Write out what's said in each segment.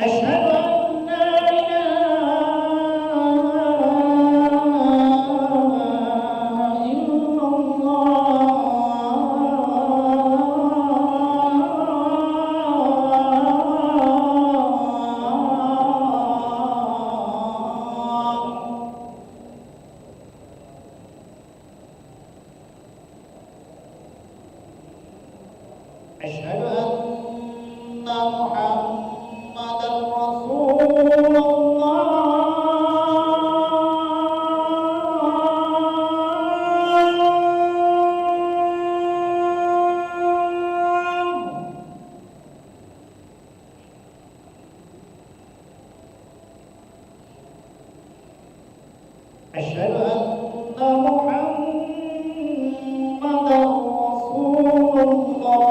أشهد أن لا إله إلا أشهد أن محمدًا رسول الله. أشهد أن محمدًا رسول الله.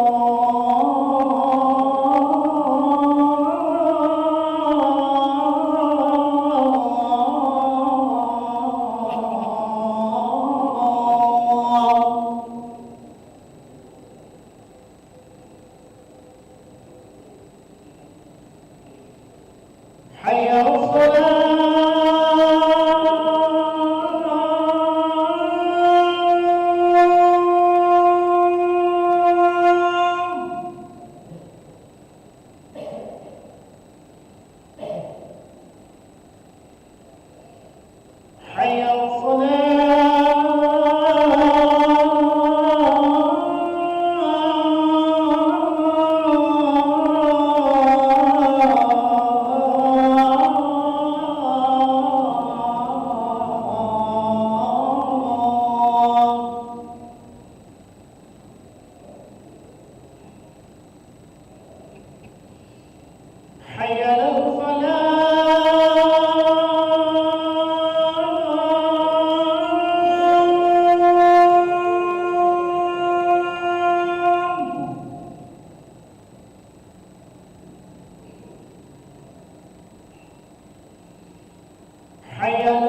حي على الصلاة. حي على حي على الفلاح. حي على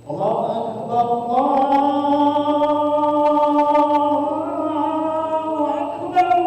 الله أكبر الله أكبر.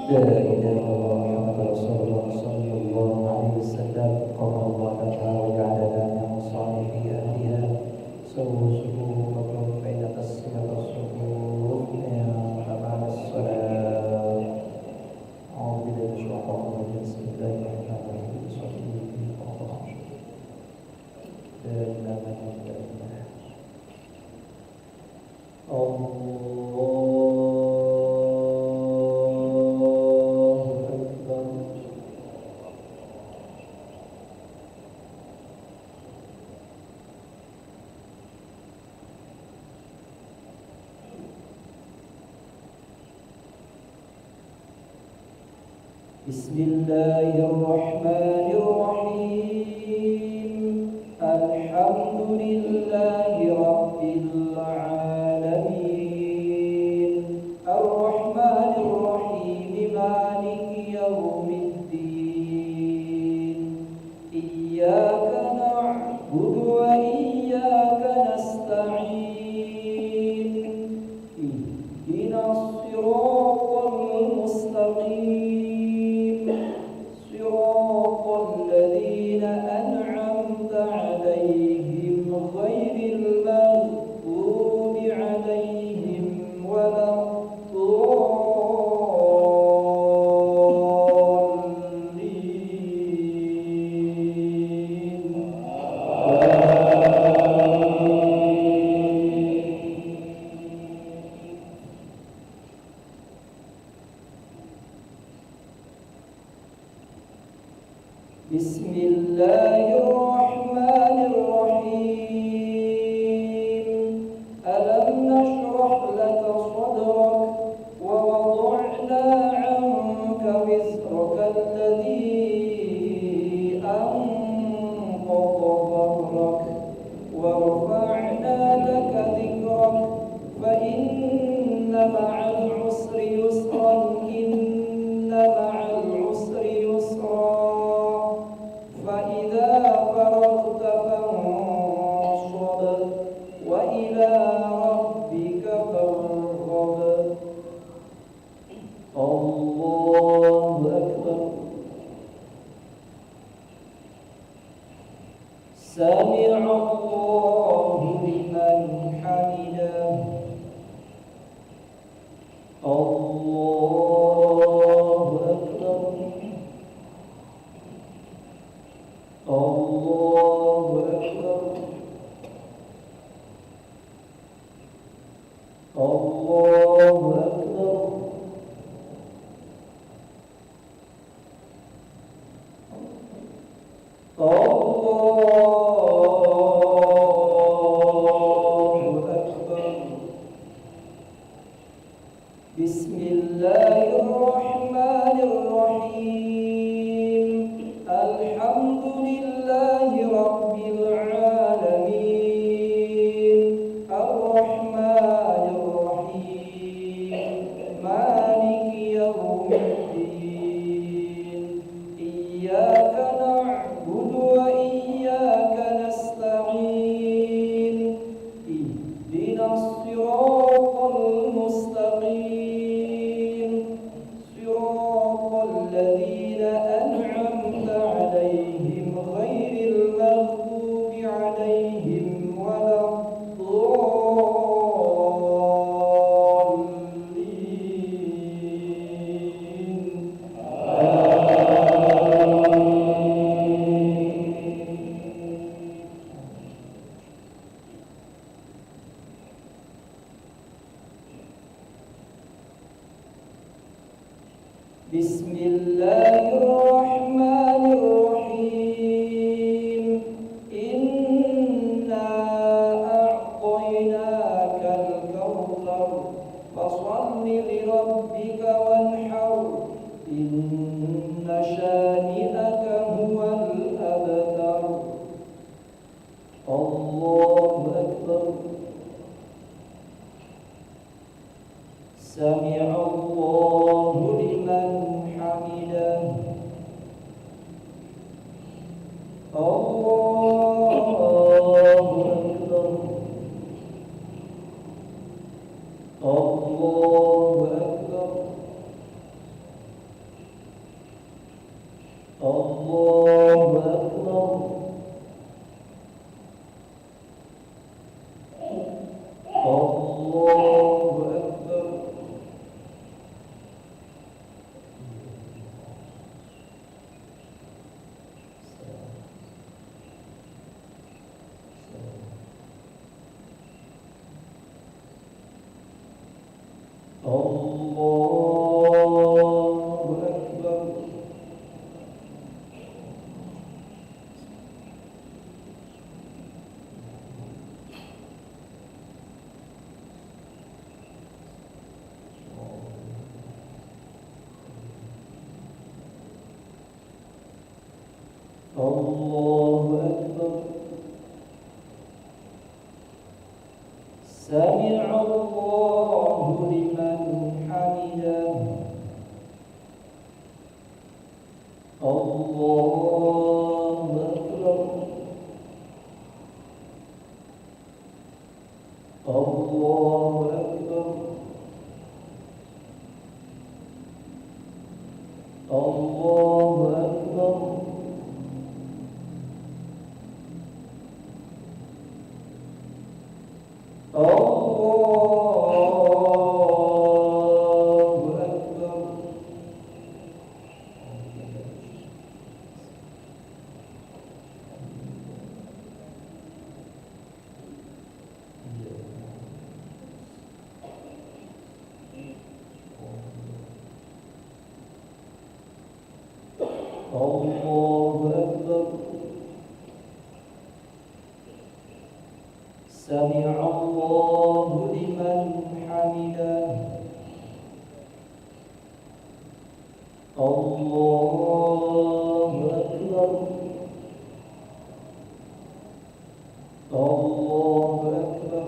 لا إله إلا الله محمد رسول الله صلى الله عليه وسلم. قال الله تعالى وجعل لنا مصالح أهلها سووا صفوفكم فإن تسمية الصفوف مع الصلاة. أعوذ بالله من الشيطان الرجيم. بسم الله الرحمن الرحيم. صلى الله عليه وسلم. لا إله إلا الله. بسم الله الرحمن الرحيم. الحمد لله رب العالمين الرحمن الرحيم مالك يوم الدين إياك نعبد وإياك نستعين اهدنا الصراط المستقيم الذين أنعمت عليهم غير المغضوب عليهم ولا الضالين. بسم الله الرحمن الرحيم. ألم نشرح لك صدرك ووضعنا عنك وزرك الذي أنقض ظهرك ورفعنا لك ذكرك فإن مع العسر يسرا إن مع العسر يسرا فإذا فرغت فانصب وإلى ربك فارغب. الله أكبر. سمع الله لمن حمده. الله أكبر. الله أكبر. الله أكبر. الله أكبر. بسم الله الرحمن الرحيم. الحمد لله رب العالمين الرحمن الرحيم مالك يوم الدين إياك نعبد وإياك نستعين اهدنا الصراط المستقيم صراط الذين أنعمت عليهم غير المغضوب عليهم ولا الضالين. بسم الله الرحمن الرحيم. إنا أعطيناك الكوثر فصل لربك وانحر إن شانئك هو الأبتر. الله أكبر. سمع الله لمن حمده. الله أكبر. الله أكبر. الله أكبر. الله أكبر. سمع الله لمن حمده. الله أكبر. الله أكبر. الله أكبر. الله أكبر. سمع الله لمن حمده. الله أكبر. الله أكبر.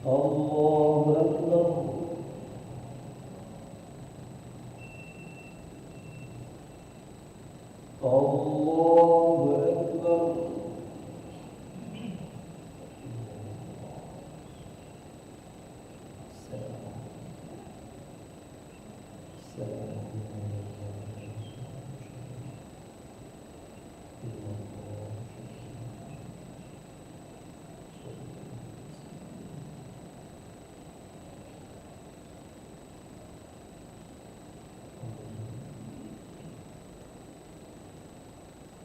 الله أكبر. الله أكبر.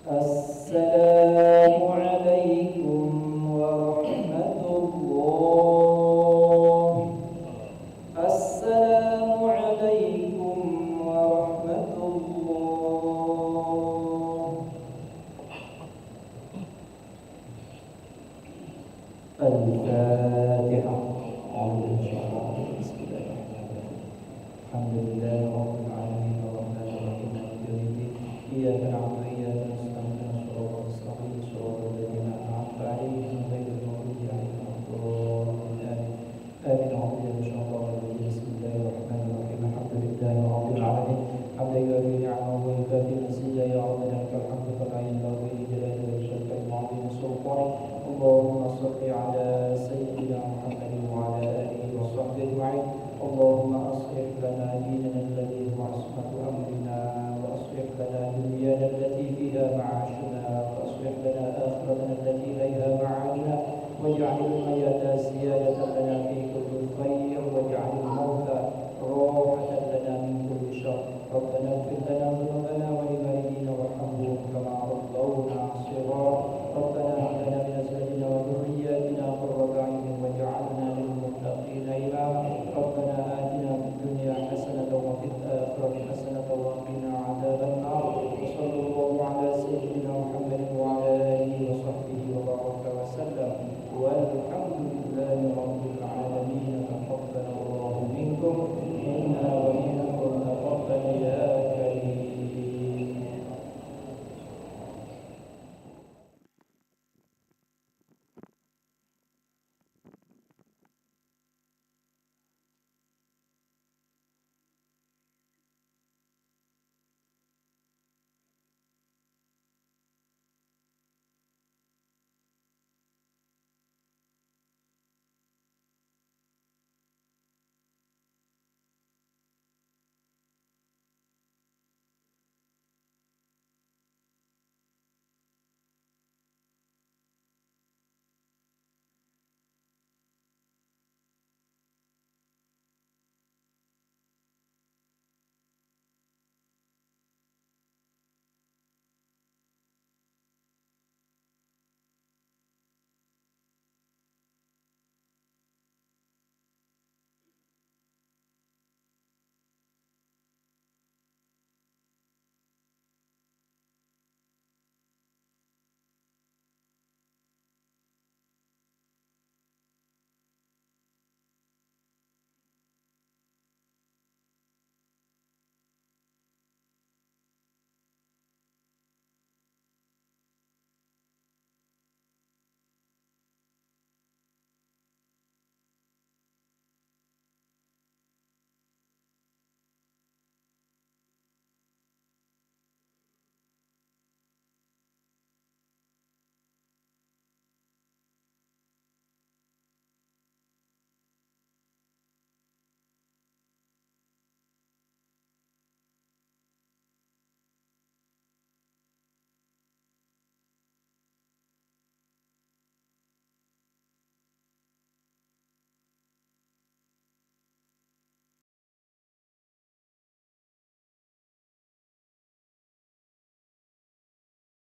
السلام عليكم ورحمة الله. السلام عليكم ورحمة الله. الفاتحة. بسم الله الرحمن الرحيم. الحمد لله رب العالمين الرحمن الرحيم مالك يوم الدين. إياك نعبد وإياك نستعين صراط المستقيم صراط الذين أنعمت عليهم غير المغضوب عليهم ولا الضالين. آمين. أعوذ بالله من الشيطان الرجيم. بسم الله الرحمن الرحيم. الحمد لله رب العالمين حمدا يوافي نعمه ويكافئ مزيدا. يا ربنا لك الحمد كما ينبغي لجلاله وجهك وعظيم سلطانك. اللهم صل على سيدنا محمد وعلى آله وصحبه أجمعين. اللهم أصلح لنا ديننا الذي